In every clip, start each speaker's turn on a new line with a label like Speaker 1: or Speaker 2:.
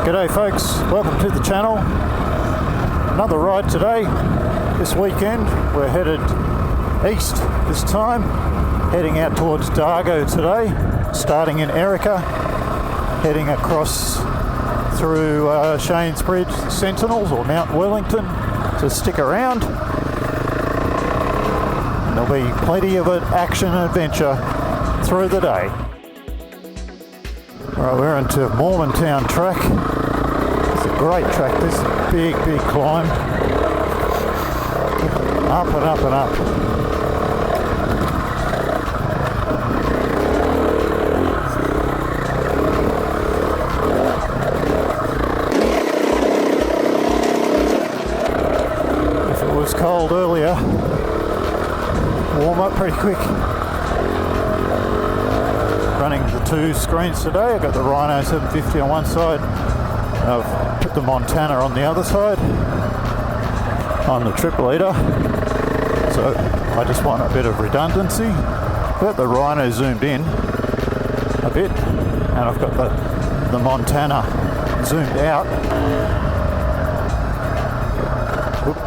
Speaker 1: G'day folks, welcome to the channel. Another ride today. This weekend we're headed east this time, heading out towards Dargo today, starting in Erica, heading across through Shane's Bridge, Sentinels or Mount Wellington, so stick around. And there'll be plenty of action and adventure through the day. Alright, we're into Mormontown track. It's a great track, this big climb. Up and up and up. If it was cold earlier, warm up pretty quick. Running the two screens today. I've got the Rhino 750 on one side, and I've put the Montana on the other side on the trip leader, so I just want a bit of redundancy. I've got the Rhino zoomed in a bit, and I've got the Montana zoomed out. Oop.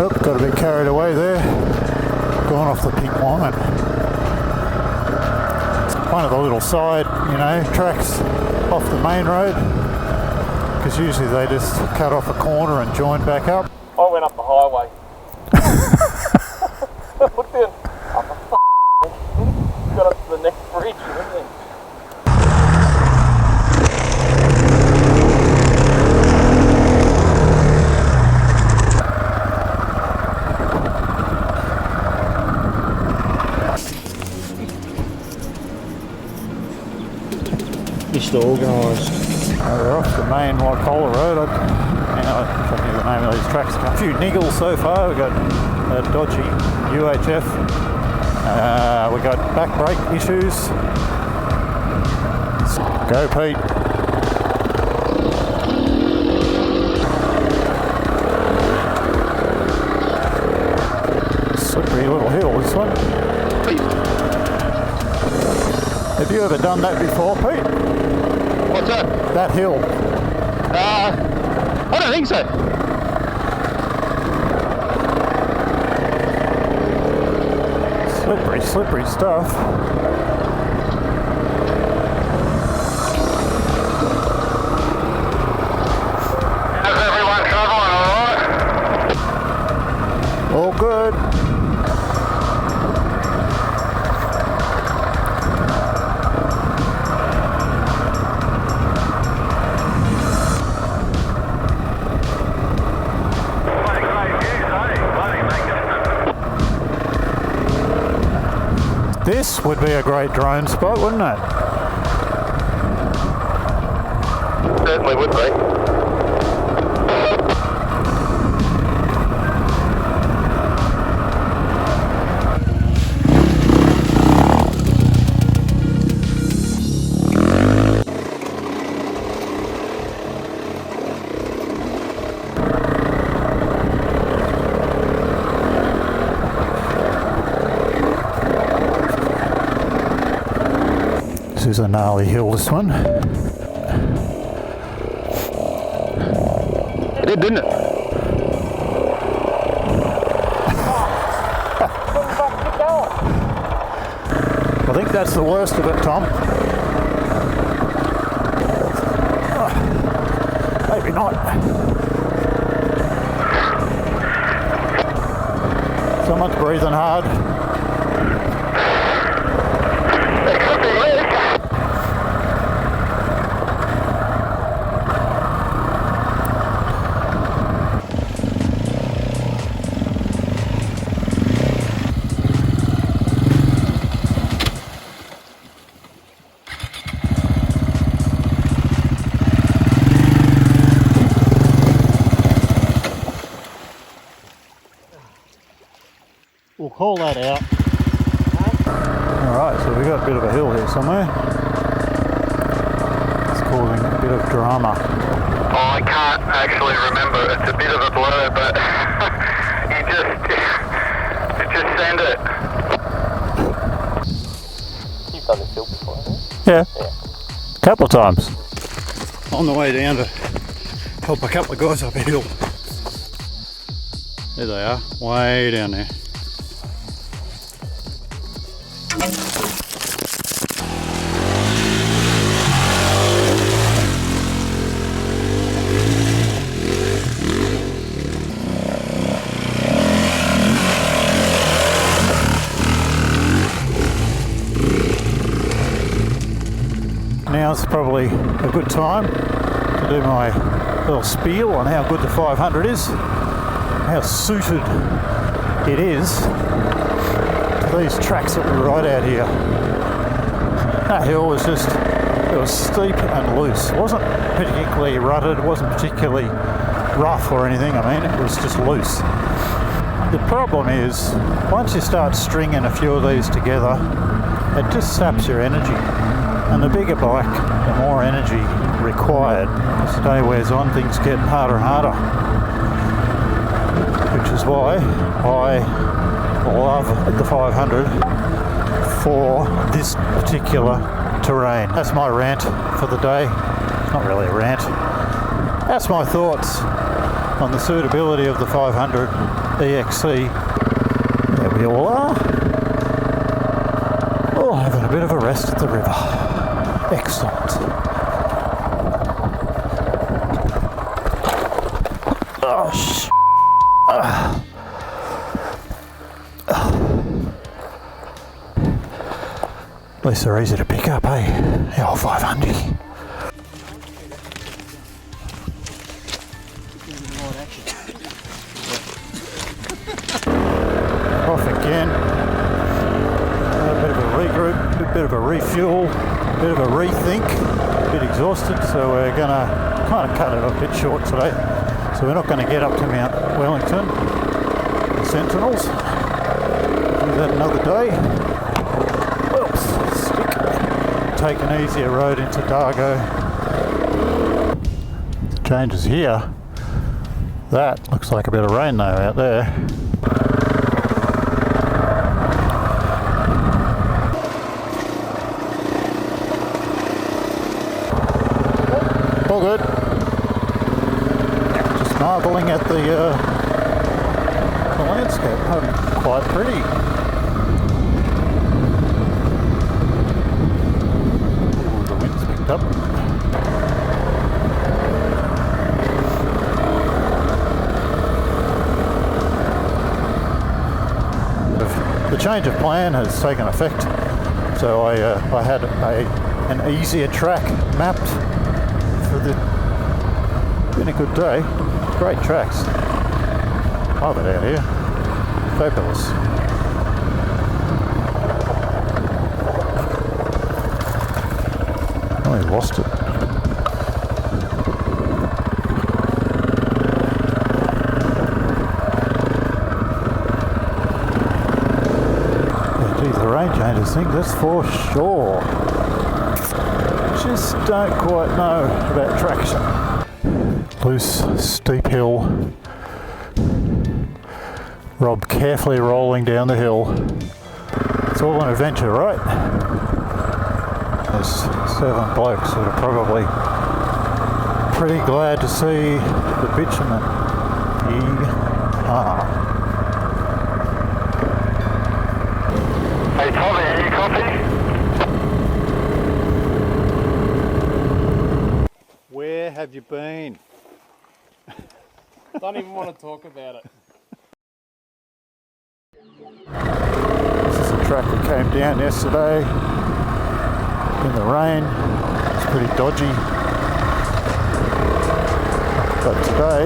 Speaker 1: Oh, got a bit carried away there, gone off the pink line. It's one of the little side, tracks off the main road, because usually they just cut off a corner and join back up.
Speaker 2: I went up the highway. Looked in, up a got up to the next bridge, didn't you?
Speaker 3: Mr. Organised.
Speaker 1: We're off the main white collar road. I can't remember the name of these tracks. A few niggles so far. We've got a dodgy UHF. We've got back brake issues. Go Pete. Slippery little hill, this one. Have you ever done that before, Pete?
Speaker 3: What's that?
Speaker 1: That hill.
Speaker 3: I don't think so.
Speaker 1: Slippery stuff.
Speaker 3: How's everyone travelling, alright?
Speaker 1: All good. This would be a great drone spot, wouldn't it?
Speaker 3: Certainly would be.
Speaker 1: This is a gnarly hill, this one.
Speaker 3: It did, didn't it?
Speaker 1: I think that's the worst of it, Tom. Oh, maybe not. Someone's breathing hard.
Speaker 4: We'll call that out.
Speaker 1: Alright, so we got a bit of a hill here somewhere. bit of drama.
Speaker 3: Oh, I can't actually remember. It's a bit of a blur, but you just send it.
Speaker 2: You've done this hill before, haven't you?
Speaker 1: Yeah. A couple of times. On the way down to help a couple of guys up a hill. There they are, way down there. Now's probably a good time to do my little spiel on how good the 500 is, how suited it is to these tracks that we ride out here. That hill was just, it was steep and loose. It wasn't particularly rutted, it wasn't particularly rough or anything, I mean, it was just loose. The problem is, once you start stringing a few of these together, it just saps your energy. And the bigger bike, the more energy required. As the day wears on, things get harder and harder. Which is why I love the 500 for this particular terrain. That's my rant for the day. Not really a rant. That's my thoughts on the suitability of the 500 EXC. There we all are. Oh, having a bit of a rest at the river. Excellent. Oh, At least they're easy to pick up, eh? The old 500. Off again. A bit of a regroup, a bit of a refuel, a bit of a rethink. A bit exhausted, so we're gonna kind of cut it a bit short today. So we're not going to get up to Mount Wellington, the Sentinels. Do that another day. Oops, stick. Take an easier road into Dargo. Changes here. That looks like a bit of rain though out there. All good. Just marvelling at the landscape. Oh, quite pretty. Ooh, the wind's picked up. The change of plan has taken effect. So I had an easier track mapped. Been a good day. Great tracks. Love it out here. Fabulous. Oh, he lost it. Yeah, geez, the rain changes things, that's for sure. Just don't quite know about traction. Loose, steep hill. Rob carefully rolling down the hill. It's all an adventure, right? There's 7 blokes that are probably pretty glad to see the bitumen. Yee-haw.
Speaker 3: Hey Tommy, are you copy?
Speaker 1: Where have you been?
Speaker 2: Don't even want to talk about it.
Speaker 1: This is a track that came down yesterday in the rain. It's pretty dodgy. But today,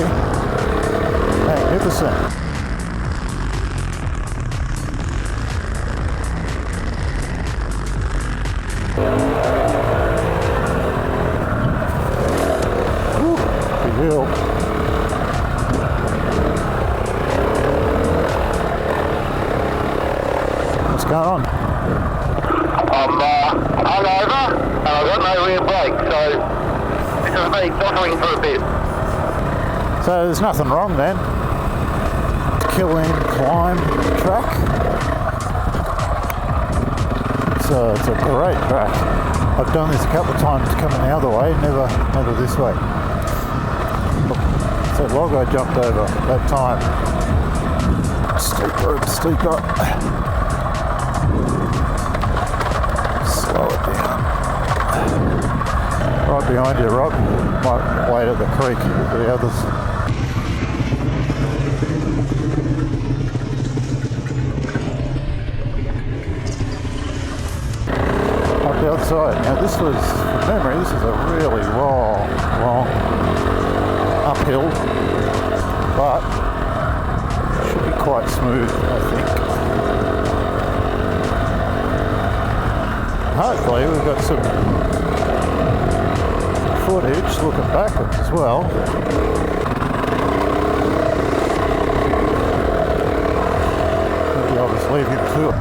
Speaker 1: magnificent. Woo, big hill. What's going on?
Speaker 3: I'm hungover and I've got no rear brake, so is me, jostling for a bit.
Speaker 1: So there's nothing wrong then. Kill in, climb track. So it's a great track. I've done this a couple of times coming the other way, never this way. Look, that log I jumped over that time. Steeper and steeper. Slow it down. Right behind you, Rob. Might wait at the creek for the others. Up the other side. Now this was, from memory, this is a really long uphill, but should be quite smooth, I think. Hopefully we've got some footage looking backwards as well. Maybe I'll just leave him to it.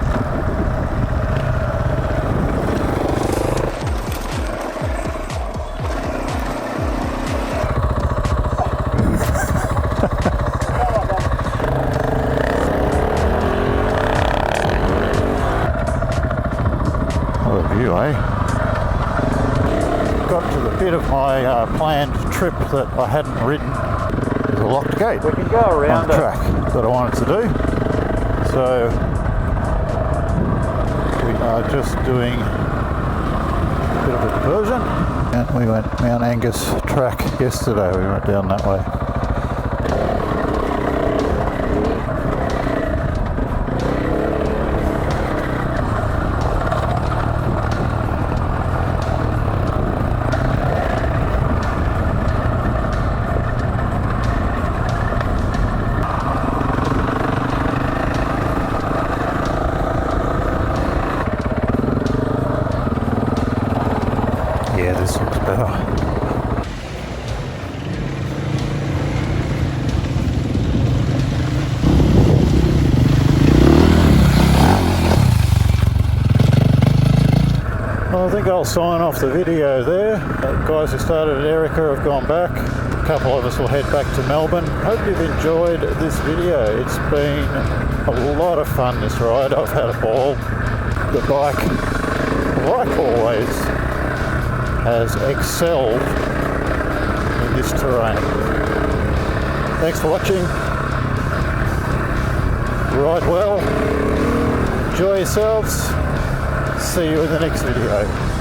Speaker 1: Got to the bit of my planned trip that I hadn't ridden. There's a locked gate.
Speaker 2: We can go around
Speaker 1: on the track that I wanted to do. So we are just doing a bit of a diversion. And we went Mount Angus track yesterday. We went down that way. Yeah, this looks better. Well, I think I'll sign off the video there. Guys who started at Erica have gone back. A couple of us will head back to Melbourne. Hope you've enjoyed this video. It's been a lot of fun, this ride. I've had a ball. The bike, like always, has excelled in this terrain. Thanks for watching. Ride well. Enjoy yourselves. See you in the next video.